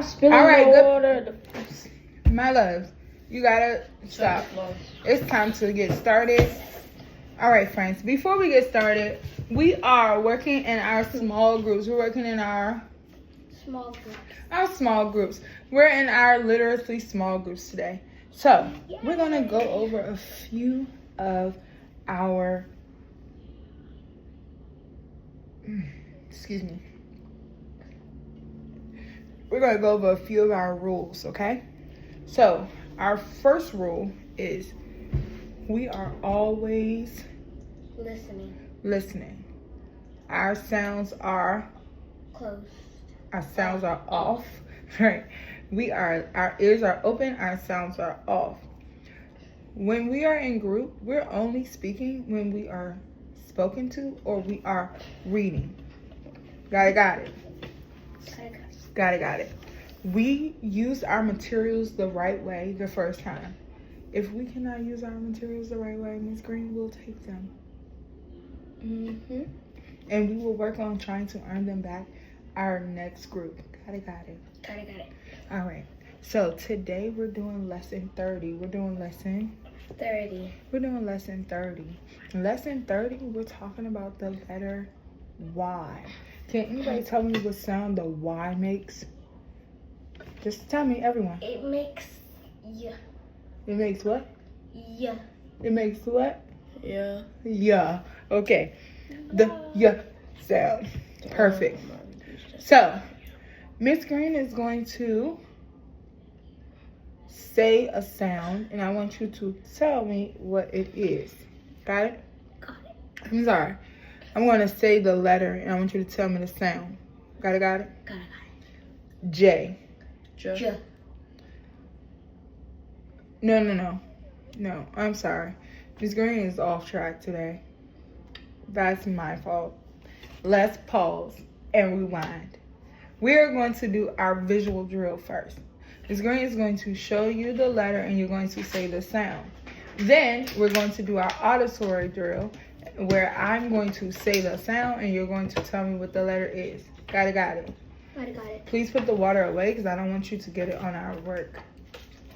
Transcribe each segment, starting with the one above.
Spilling All right, the good. water. My loves, you gotta stop. It's time to get started. All right, friends. Before we get started, we are working in our small groups. We're working in our small groups. We're in our literacy small groups today. So we're gonna go over a few of our. Excuse me. We're going to go over a few of our rules, okay? So, our first rule is we are always listening. Our sounds are closed. Our sounds are off, right? Our ears are open, our sounds are off. When we are in group, we're only speaking when we are spoken to or we are reading. Got it. Got it. We use our materials the right way the first time. If we cannot use our materials the right way, Ms. Green will take them. And we will work on trying to earn them back our next group. Got it. All right. So today we're doing lesson 30. We're doing lesson 30. Lesson 30, we're talking about the letter Y. Can anybody tell me what sound the Y makes? Just tell me, everyone. It makes yeah. It makes what? Yeah. It makes what? Yeah. Yeah. Okay. The yeah sound. Perfect. So, Miss Green is going to say a sound, and I want you to tell me what it is. Got it? Got it. I'm sorry. I'm going to say the letter, and I want you to tell me the sound. Got it? Got it. J. J. No, I'm sorry. Miss Green is off track today. That's my fault. Let's pause and rewind. We're going to do our visual drill first. Miss Green is going to show you the letter, and you're going to say the sound. Then we're going to do our auditory drill, where I'm going to say the sound and you're going to tell me what the letter is. Got it. Got it. Please put the water away because I don't want you to get it on our work.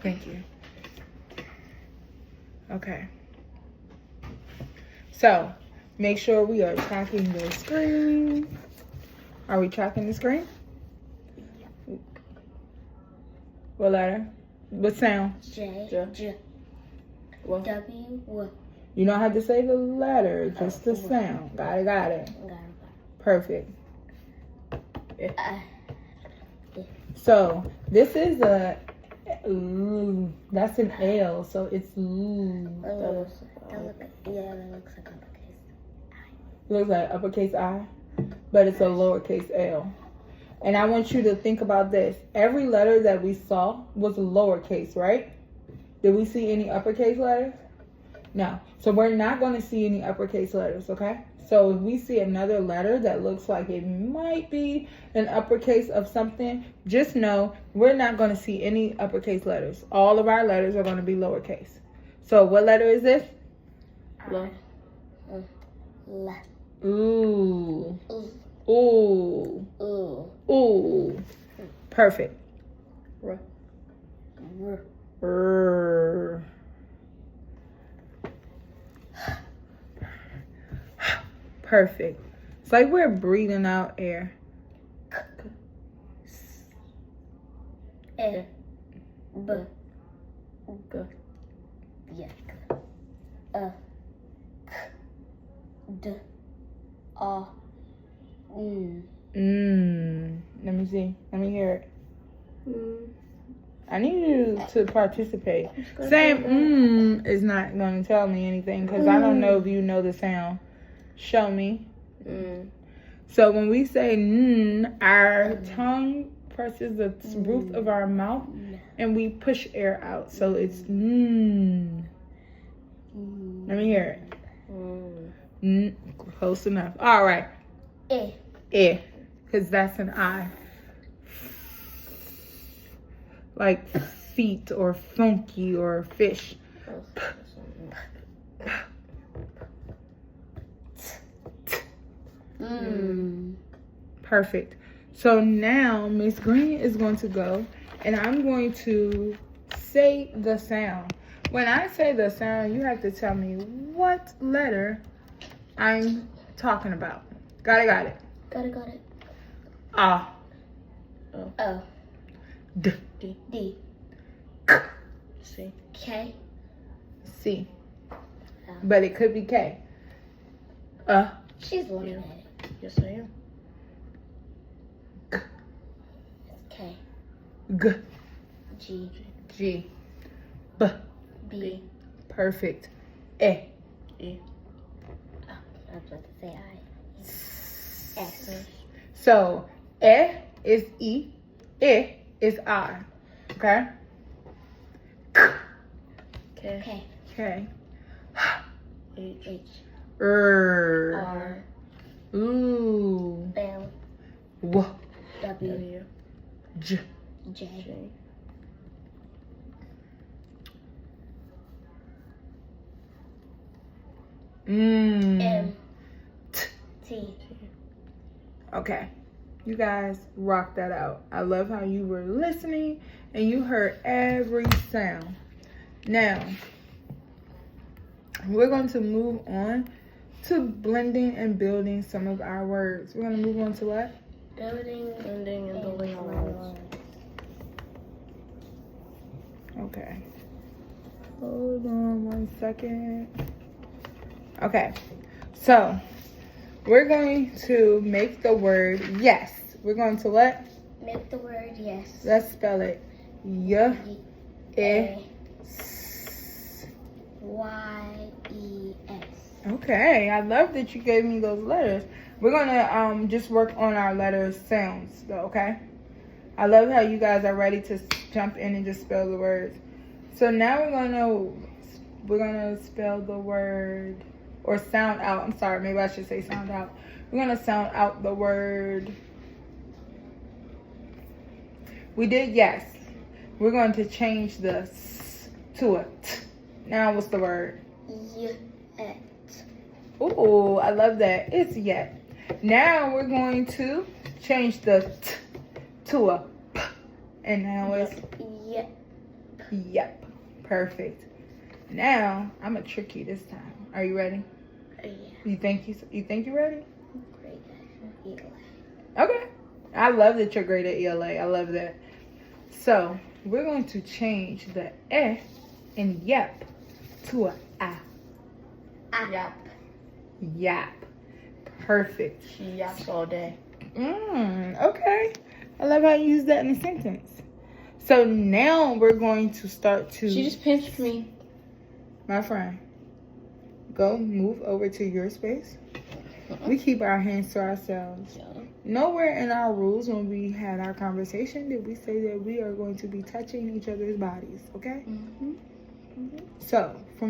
Thank you. Okay. So, make sure we are tracking the screen. Are we tracking the screen? Yeah. What letter? What sound? J. What? W. W. You don't have to say the letter, just the sound. Got it. Perfect. So this is that's an L, so it's That looks like uppercase. It looks like uppercase I, but it's a lowercase L. And I want you to think about this. Every letter that we saw was lowercase, right? Did we see any uppercase letters? No. So we're not going to see any uppercase letters, okay? So if we see another letter that looks like it might be an uppercase of something, just know we're not going to see any uppercase letters. All of our letters are going to be lowercase. So what letter is this? L. Ooh. Perfect. R. Perfect. It's like we're breathing out air. E. B. G. Yeah. K. D. A. Let me see. Let me hear it. I need you to participate. Saying is not going to tell me anything because I don't know if you know the sound. Show me. So when we say our tongue presses the roof of our mouth and we push air out. So it's Let me hear it. Close enough. All right. E. Because that's an I. Like feet or funky or fish. Perfect. So now Miss Green is going to go, and I'm going to say the sound. When I say the sound, you have to tell me what letter I'm talking about. Got it. Got it. Ah. O. D. D. K. C. K. C. But it could be K. She's looking Yeah. at it. Yes, I am. K. G. G. G. B. B. Perfect. E. E. Oh, I was about to say I. S. So, E is E. E is I. Okay? K. K. K. H. H. R. R. Ooh. L. W. W. W. J. J. J. M. T. T. Okay. You guys rock that out. I love how you were listening and you heard every sound. Now, we're going to move on to blending and building some of our words. We're going to move on to what? Building. Blending and building our words. Okay. Hold on 1 second. Okay. So, we're going to make the word yes. We're going to what? Make the word yes. Let's spell it. Y. E. Y-E-S. Okay, I love that you gave me those letters. We're gonna just work on our letter sounds though, okay? I love how you guys are ready to jump in and just spell the words. So now we're gonna spell the word or sound out. I'm sorry, maybe I should say sound out. We're gonna sound out the word. We did yes. We're going to change the s to a t. Now what's the word? Yet. Ooh, I love that. It's yet. Now we're going to change the t to a p. And now it's Yep. yep. Perfect. Now I'm gonna trick you this time. Are you ready? Yeah. You think you're ready? Great. ELA. Okay. I love that you're great at ELA. I love that. So we're going to change the e in yep to a a. Yap. Yap. Perfect. She yaps all day. Okay. I love how you use that in a sentence. So now we're going to start to... She just pinched me. My friend, go move over to your space. We keep our hands to ourselves. Nowhere in our rules when we had our conversation did we say that we are going to be touching each other's bodies, okay? So, for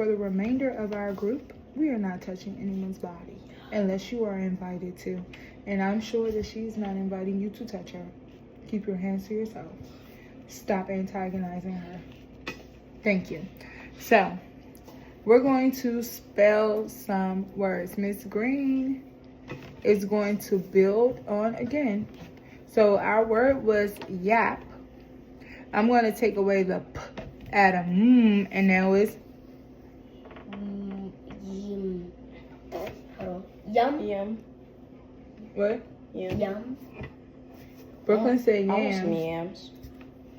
the remainder of our group, we are not touching anyone's body unless you are invited to. And I'm sure that she's not inviting you to touch her. Keep your hands to yourself. Stop antagonizing her. Thank you. So, we're going to spell some words. Miss Green is going to build on again. So, our word was yap. I'm going to take away the p, add a and now it's Yum. Yum. what? Yum. Brooklyn said I want some yams. yams.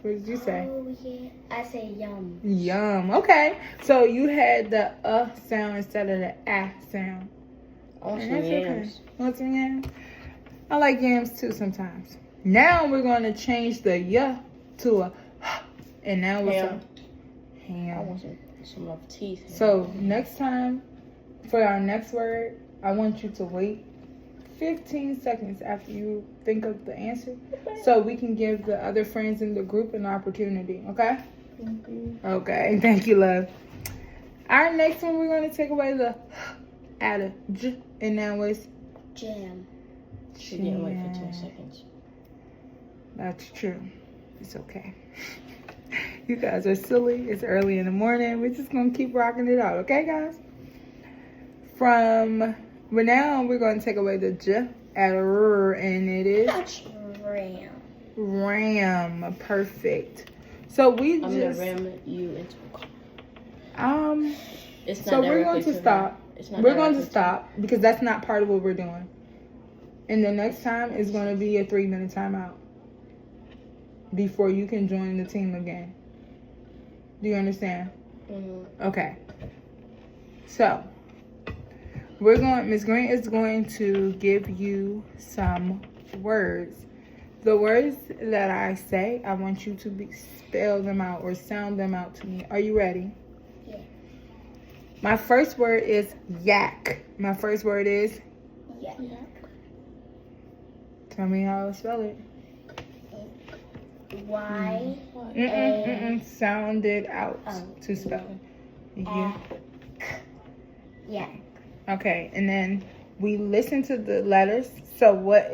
What did you say? Oh, yeah. I say yum. Yum. Okay. So you had the sound instead of the sound. I want And some that's yams. okay. Want some yams? I like yams too sometimes. Now we're going to change the to a and now what's Ham. up? I Ham. want some of teeth. So next time, for our next word, I want you to wait 15 seconds after you think of the answer so we can give the other friends in the group an opportunity, okay? Okay, thank you, love. Our next one, we're going to take away the add a j, and now it's Jam. She didn't wait jam. 15 seconds. That's true. It's okay. You guys are silly. It's early in the morning. We're just going to keep rocking it out, okay, guys? From But now we're going to take away the j, add a r, and it is That's ram. ram. Perfect. So we I'm gonna just ram you into a car. It's not So we're going directly to stop. It's not We're going to directly stop because that's not part of what we're doing. And the next time is going to be a 3-minute timeout before you can join the team again. Do you understand? Mm-hmm. Okay. So Miss Green is going to give you some words. The words that I say, I want you to spell them out or sound them out to me. Are you ready? Yeah. My first word is yak. My first word is? Yeah. Tell me how to spell it. Y. Sound it out to spell it. Yeah. Yeah. Okay, and then we listen to the letters. So what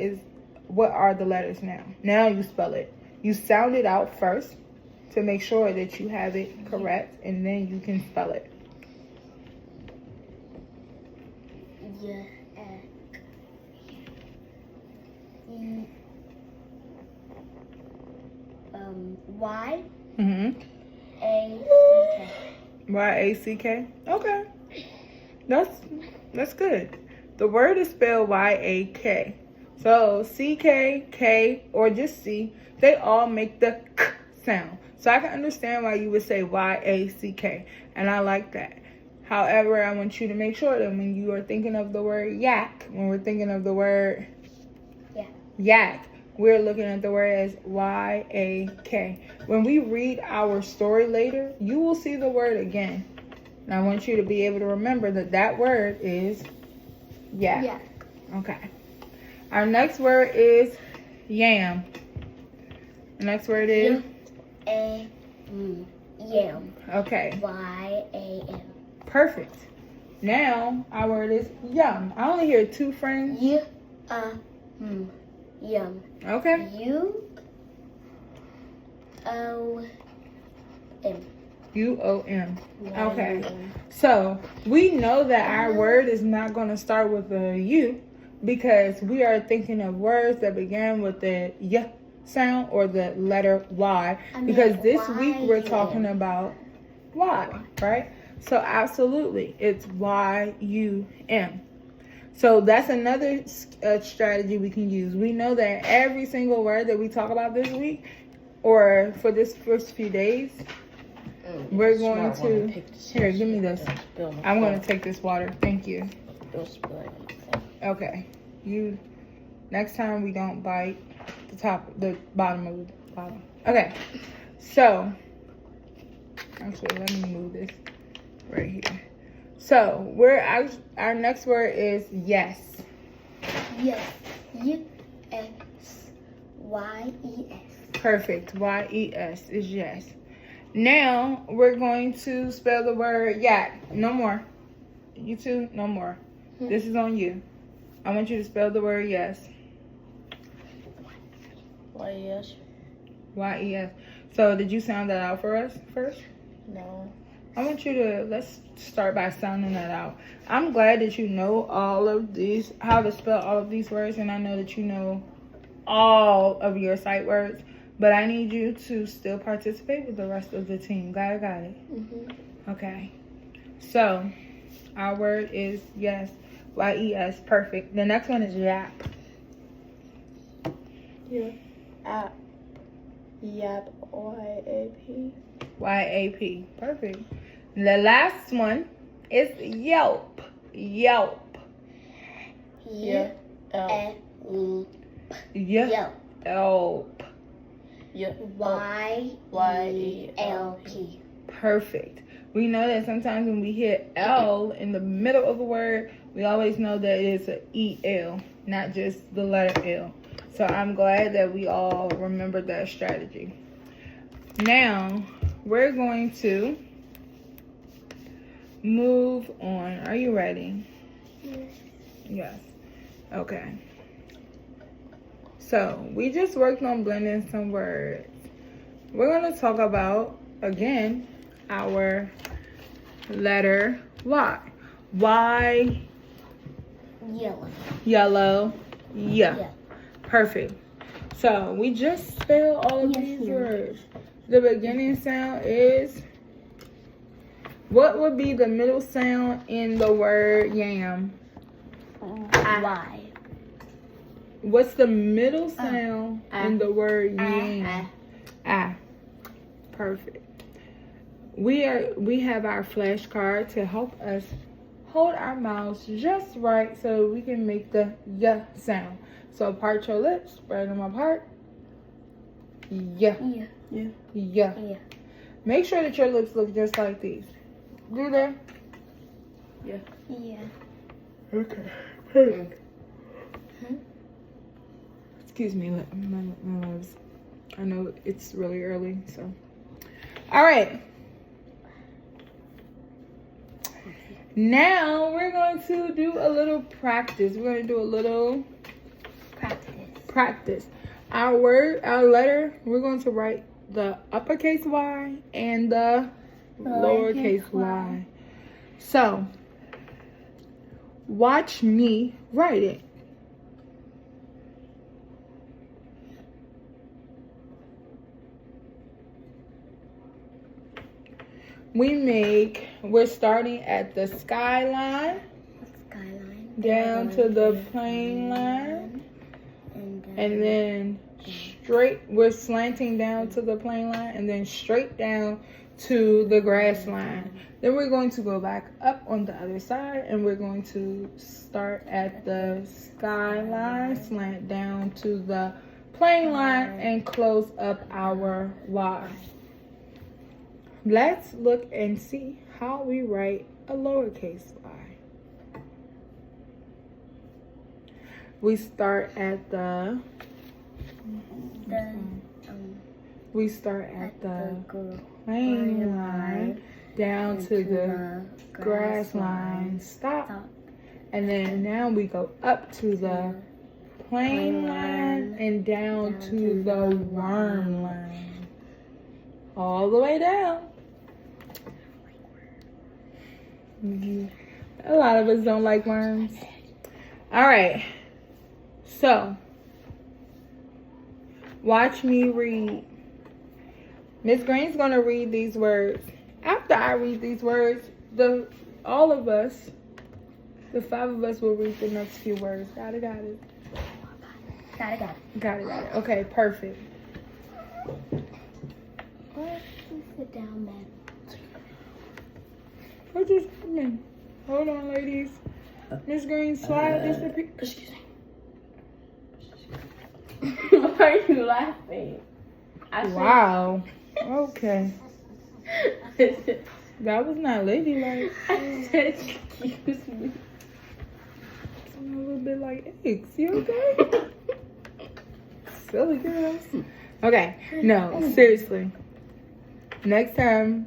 are the letters now? Now you spell it. You sound it out first to make sure that you have it correct, and then you can spell it. Yeah. Y. A-C-K. Y-A-C-K. Okay. That's good. The word is spelled Y-A-K. So C-K, K, or just C, they all make the k sound. So I can understand why you would say Y-A-C-K. And I like that. However, I want you to make sure that when you are thinking of the word yak, when we're thinking of the word yak, we're looking at the word as Y-A-K. When we read our story later, you will see the word again. And I want you to be able to remember that word is yak. Yeah. Okay. Our next word is yam. The next word is? Yam. Okay. Y-A-M. Perfect. Now, our word is yum. I only hear two friends. Yum. Okay. U-O-M. U-O-M. Okay. So, we know that our word is not going to start with a U because we are thinking of words that begin with the Y sound or the letter Y. Because this week we're talking about Y, right? So, absolutely, it's Y-U-M. So that's another strategy we can use. We know that every single word that we talk about this week or for this first few days, we're going to... Here, give me this. I'm going to take this water. Thank you. Okay. Next time we don't bite the bottom of the bottle. Okay. So, actually, let me move this right here. So, our next word is yes. Yes. Y-E-S. Perfect. Y-E-S is yes. Now, we're going to spell the word yak. No more. You two, no more. This is on you. I want you to spell the word yes. Y-E-S. Y-E-S. So, did you sound that out for us first? No. I want you to, let's start by sounding that out. I'm glad that you know all of these, how to spell all of these words, and I know that you know all of your sight words, but I need you to still participate with the rest of the team. Got it? Okay. So, our word is yes. Y-E-S. Perfect. The next one is yap. Yap. Yap. Y-A-P. Y-A-P. Perfect. The last one is yelp. Yelp. Yelp. Yelp. Y-E-L-P. Perfect. We know that sometimes when we hit L in the middle of a word, we always know that it's an E-L, not just the letter L. So I'm glad that we all remembered that strategy. Now, we're going to move on. Are you ready? Yes. Okay. So, we just worked on blending some words. We're going to talk about, again, our letter Y. Yellow. Yellow. Yeah. Yeah. Perfect. So we just spelled all of Yes, these ma'am. words. The beginning sound is. What would be the middle sound in the word yam? Y. What's the middle sound in the word yam? Ah. Perfect. We have our flashcard to help us hold our mouths just right so we can make the y sound. So part your lips, spread them apart. Yeah. Yeah. Yeah. Yeah. Make sure that your lips look just like these. Do that. Yeah. Okay. Excuse me, my lips. I know it's really early, so. All right. Now we're going to do a little practice. We're going to do a little practice. Our letter, we're going to write the uppercase Y and the lowercase y. So, watch me write it. We're starting at the skyline, down to the plane line, and then straight, we're slanting down to the plane line, and then straight down to the grass line. Then we're going to go back up on the other side, and we're going to start at the skyline, slant down to the plane line, and close up our Y. Let's look and see how we write a lowercase y. We start at the plane line, down to the grass line, stop. And then now we go up to the plane line and down to the worm line. All the way down. A lot of us don't like worms. All right. So, watch me read. Miss Green's going to read these words. After I read these words, all of us, the 5 of us will read the next few words. Got it. Got it. Okay, perfect. Why don't you sit down, man? Hold on, ladies. Miss Green, slide this to people. Excuse me. Why are you laughing? Wow. Okay. That was not ladylike. I said, excuse me. A little bit like eggs. You okay? Silly girls. Okay. No, seriously. Next time,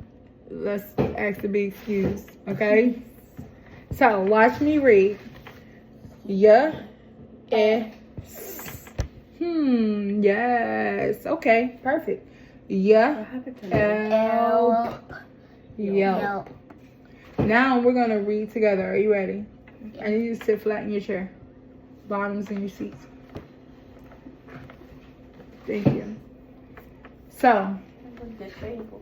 let's ask to be excused. Okay? So, watch me read. Yes. Yes. Okay, perfect. Yelp. Now we're going to read together. Are you ready? I need you to sit flat in your chair. Bottoms in your seats. Thank you. So,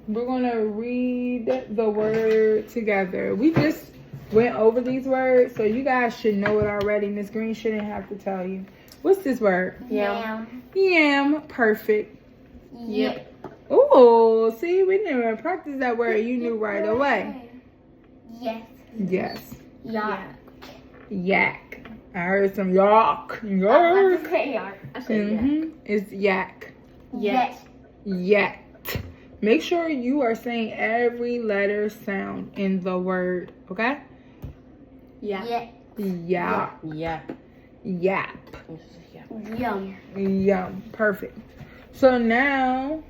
we're going to read the word together. We just went over these words, so you guys should know it already. Miss Green shouldn't have to tell you. What's this word? Yam. Perfect. Yep. Oh, see, we didn't even practice that word. You knew right away. Yes. Yak. I heard some yak. It's yak. Yak. Make sure you are saying every letter sound in the word, okay? Yeah. Yap. Yum. Perfect. So now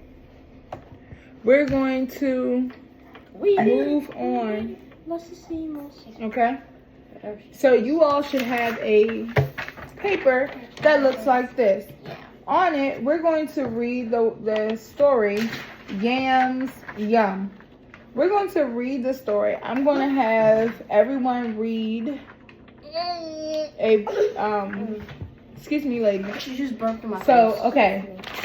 we're going to move on. Okay? So you all should have a paper that looks like this. On it, we're going to read the story, Yams Yum. We're going to read the story. I'm going to have everyone read Excuse me, lady. She just burped in my So, face.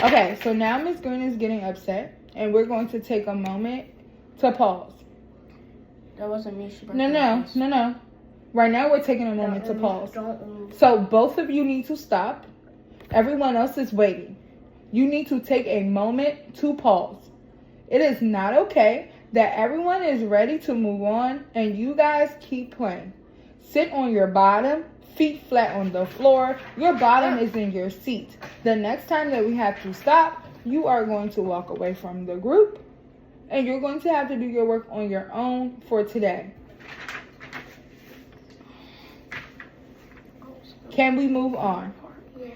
okay, so now Miss Green is getting upset, and we're going to take a moment to pause. That wasn't me. She burped in my face. No. Right now, we're taking a moment to pause. Don't. So, both of you need to stop. Everyone else is waiting. You need to take a moment to pause. It is not okay that everyone is ready to move on, and you guys keep playing. Sit on your bottom, feet flat on the floor. Your bottom is in your seat. The next time that we have to stop, you are going to walk away from the group, and you're going to have to do your work on your own for today. Can we move on? Yes.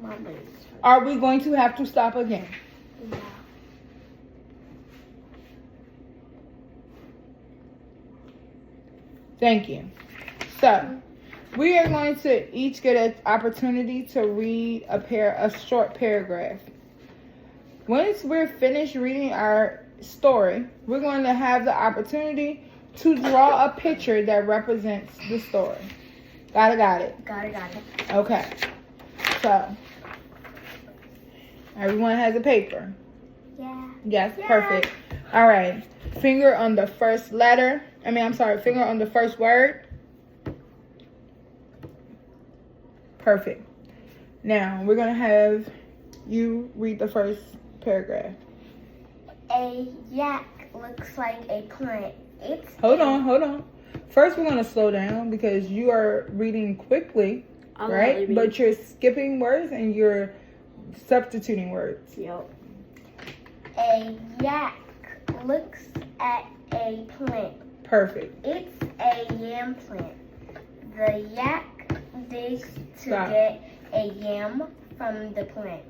My legs. Are we going to have to stop again? No. Thank you. So, we are going to each get an opportunity to read a short paragraph. Once we're finished reading our story, we're going to have the opportunity to draw a picture that represents the story. Got it? Got it. Okay. So, everyone has a paper. Yeah. Yes, Yeah. perfect. All right. Finger on the first letter. Finger on the first word. Perfect. Now, we're going to have you read the first paragraph. A yak looks like a plant. Hold on. First, we're going to slow down because you are reading quickly, right? But you're skipping words and you're substituting words. Yep. A yak looks at a plant. Perfect. It's a yam plant. The yak digs to Stop. get a yam from the plant.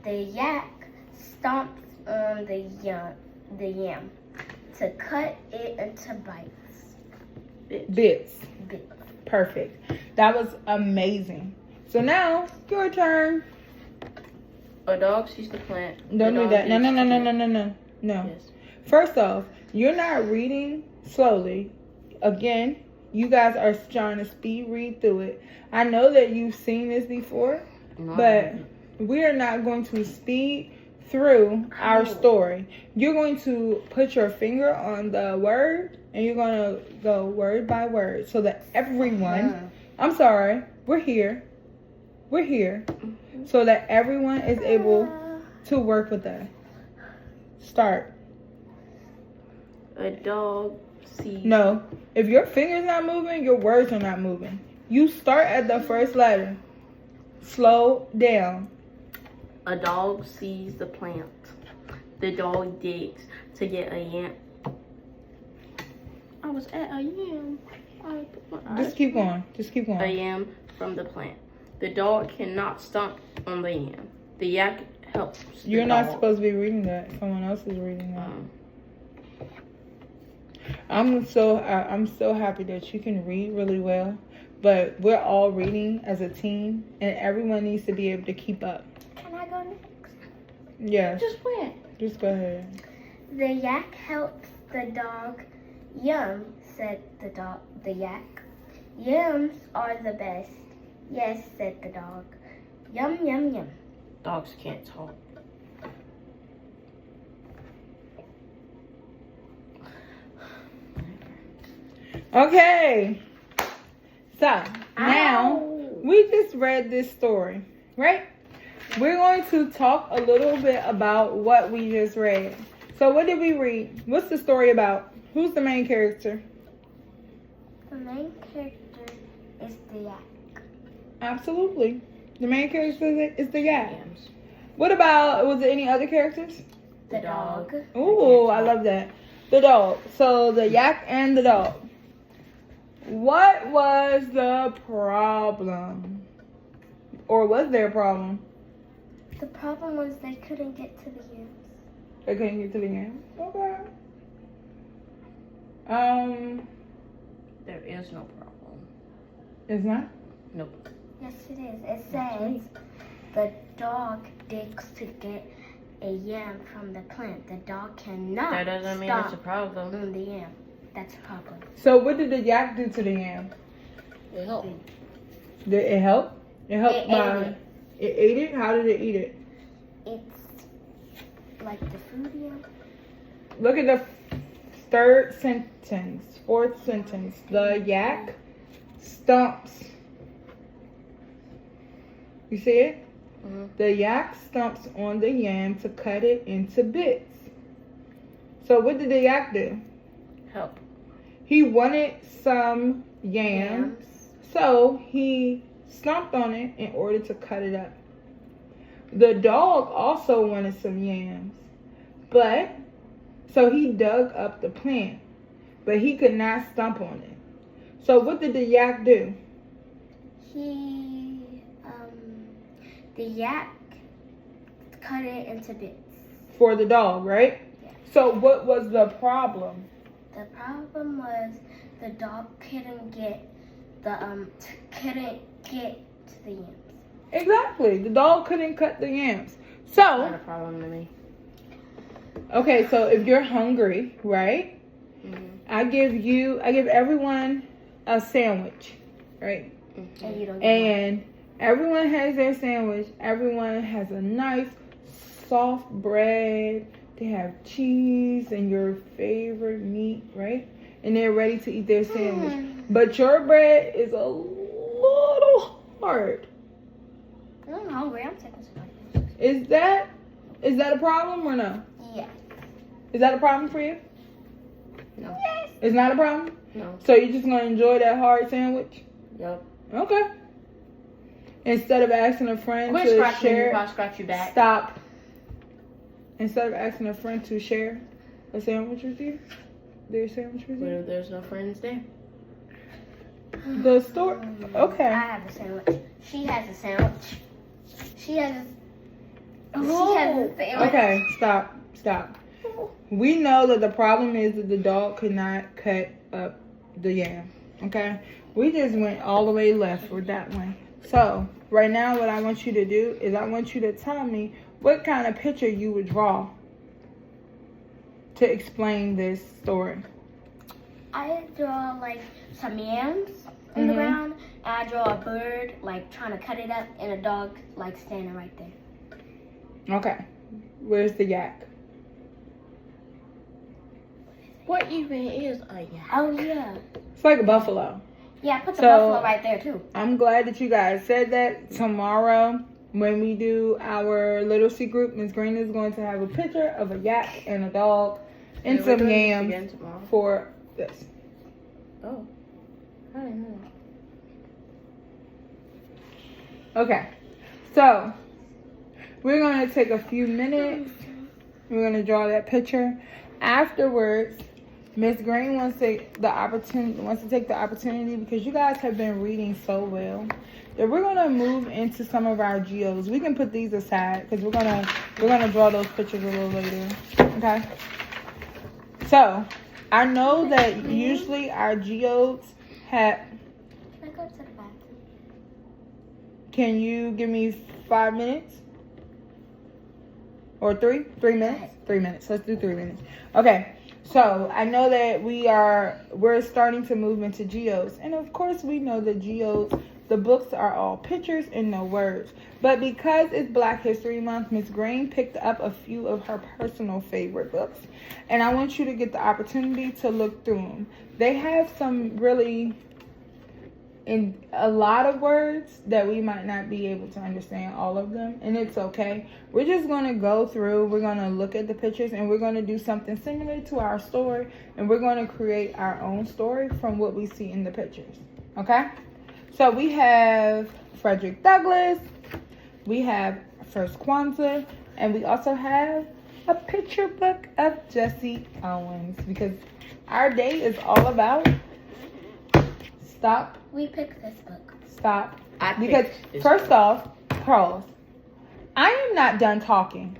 The yak stomps on the yam to cut it into bites. Bits. Perfect. That was amazing. So now, your turn. A dog sees the plant. Don't do that. No. Yes. First off, you're not reading slowly. Again, you guys are trying to speed read through it. I know that you've seen this before, but we are not going to speed through our story. You're going to put your finger on the word, and you're going to go word by word so that everyone, we're here, so that everyone is able to work with us. Start. A dog sees. No, if your finger's not moving, your words are not moving. You start at the first letter. Slow down. A dog sees the plant. The dog digs to get a yam. I was at a yam. Just keep going. A yam from the plant. The dog cannot stomp on the yam. The yak helps. You're not supposed to be reading that. Someone else is reading that. I'm so happy that you can read really well, but we're all reading as a team, and everyone needs to be able to keep up. Can I go next? Yes. Just went. Just go ahead. The yak helps the dog. Yum, said the yak. Yums are the best. Yes, said the dog. Yum, yum, yum. Dogs can't talk. Okay. So, now we just read this story, right? We're going to talk a little bit about what we just read. So, what did we read? What's the story about? Who's the main character? The main character is the yak. Absolutely. The main character is the yak. Yams. What about, was there any other characters? The dog. Ooh, I love that. The dog. So, the yak and the dog. What was the problem? Or was there a problem? The problem was they couldn't get to the yams. They couldn't get to the game? Okay. There is no problem. It's not? Nope. Yes, it is. It says the dog digs to get a yam from the plant. The dog cannot That doesn't mean it's a problem. on the yam. That's a problem. So what did the yak do to the yam? It helped. Did it help? It helped It by. ate it. It ate it? How did it eat it? It's like the food, yeah. Look at the fourth sentence. The yak stumps. You see it? Mhm. The yak stumps on the yam to cut it into bits. So what did the yak do? Help. He wanted some yam, so he stomped on it in order to cut it up. The dog also wanted some yams, but so he dug up the plant, but he could not stomp on it. So what did the yak do? The yak cut it into bits. For the dog, right? Yeah. So what was the problem? The problem was the dog couldn't get to the yams. Exactly. The dog couldn't cut the yams. Not So, a problem to me. okay, so if you're hungry, right? Mhm. I give everyone a sandwich, right? Mhm. And you don't And everyone has their sandwich. Everyone has a nice, soft bread. They have cheese and your favorite meat, right? And they're ready to eat their sandwich. But your bread is a little hard. I'm hungry. I'm taking some vitamins. Is that a problem or no? Yeah. Is that a problem for you? No. Yes. It's not a problem? No. So you're just gonna enjoy that hard sandwich? Yep. Okay. Instead of asking a friend Quit to scratching me share, if I scratch your back. stop. Instead of asking a friend to share a sandwich with you, their sandwich with What you. if there's no friends there? The store. I Okay. have a sandwich. She has a sandwich. She has a Oh. sandwich. Okay. Stop. We know that the problem is that the dog could not cut up the yam. Okay. We just went all the way left with that one. So right now, what I want you to do is I want you to tell me what kind of picture you would draw to explain this story. I draw like some yams in the ground, and I draw a bird like trying to cut it up, and a dog like standing right there. Okay. Where's the yak? What even is a yak? Oh yeah. It's like a buffalo. Yeah, I put the So- buffalo right there too. I'm glad that you guys said that. Tomorrow, when we do our literacy group, Ms. Green is going to have a picture of a yak and a dog and we're some doing this yams again tomorrow. for this. Oh. I didn't know. Okay. So, we're going to take a few minutes. We're going to draw that picture. Afterwards, Ms. Green wants to take the opportunity because you guys have been reading so well that we're gonna move into some of our geos. We can put these aside because we're gonna draw those pictures a little later. Okay. So I know that usually our geodes have. Can I go to the bathroom? Can you give me 5 minutes? Or 3? 3 minutes? 3 minutes. Let's do 3 minutes. Okay. So I know that we're starting to move into geos. And of course we know that geos, the books are all pictures and no words. But because it's Black History Month, Ms. Green picked up a few of her personal favorite books. And I want you to get the opportunity to look through them. They have some really in a lot of words that we might not be able to understand all of them, and it's okay. We're just going to go through, we're going to look at the pictures, and we're going to do something similar to our story, and we're going to create our own story from what we see in the pictures. Okay? So we have Frederick Douglass, we have First Kwanzaa, and we also have a picture book of Jesse Owens, because our day is all about stop. We picked this book. Stop. I Because picked this first book. off, pause. I am not done talking.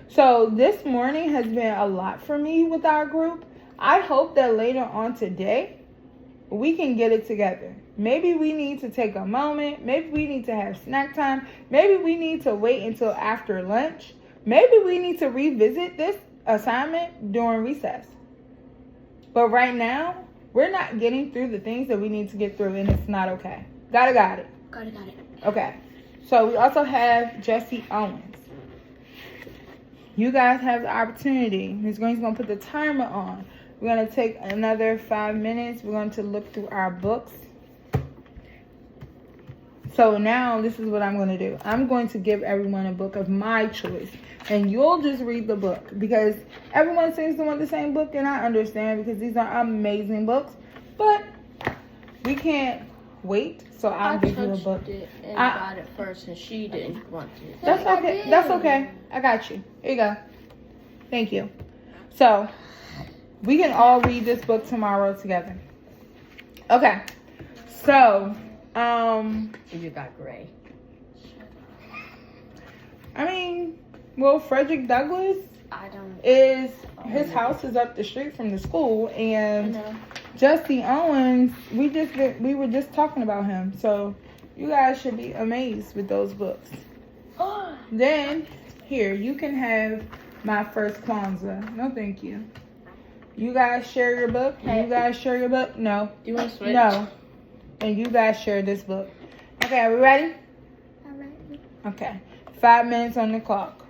So this morning has been a lot for me with our group. I hope that later on today, we can get it together. Maybe we need to take a moment. Maybe we need to have snack time. Maybe we need to wait until after lunch. Maybe we need to revisit this assignment during recess. But right now, we're not getting through the things that we need to get through, and it's not okay. Got it. Got it. Okay. So we also have Jesse Owens. You guys have the opportunity. Ms. Green's going to put the timer on. We're going to take another 5 minutes. We're going to look through our books. So now this is what I'm going to do. I'm going to give everyone a book of my choice. And you'll just read the book. Because everyone seems to want the same book. And I understand because these are amazing books. But we can't wait. So I'll give you a book. I got it first and she didn't want it. That's okay. That's okay. I got you. Here you go. Thank you. So we can all read this book tomorrow together. Okay. So, You got gray. I mean, well, Frederick Douglass I don't his house is up the street from the school, and know. Jesse Owens, we were just talking about him. So you guys should be amazed with those books. Then here, you can have My First Kwanzaa. No, thank you. You guys share your book. Hey. You guys share your book. No. Do you want to switch? No. And you guys share this book. Okay, are we ready? All right. Okay. 5 minutes on the clock.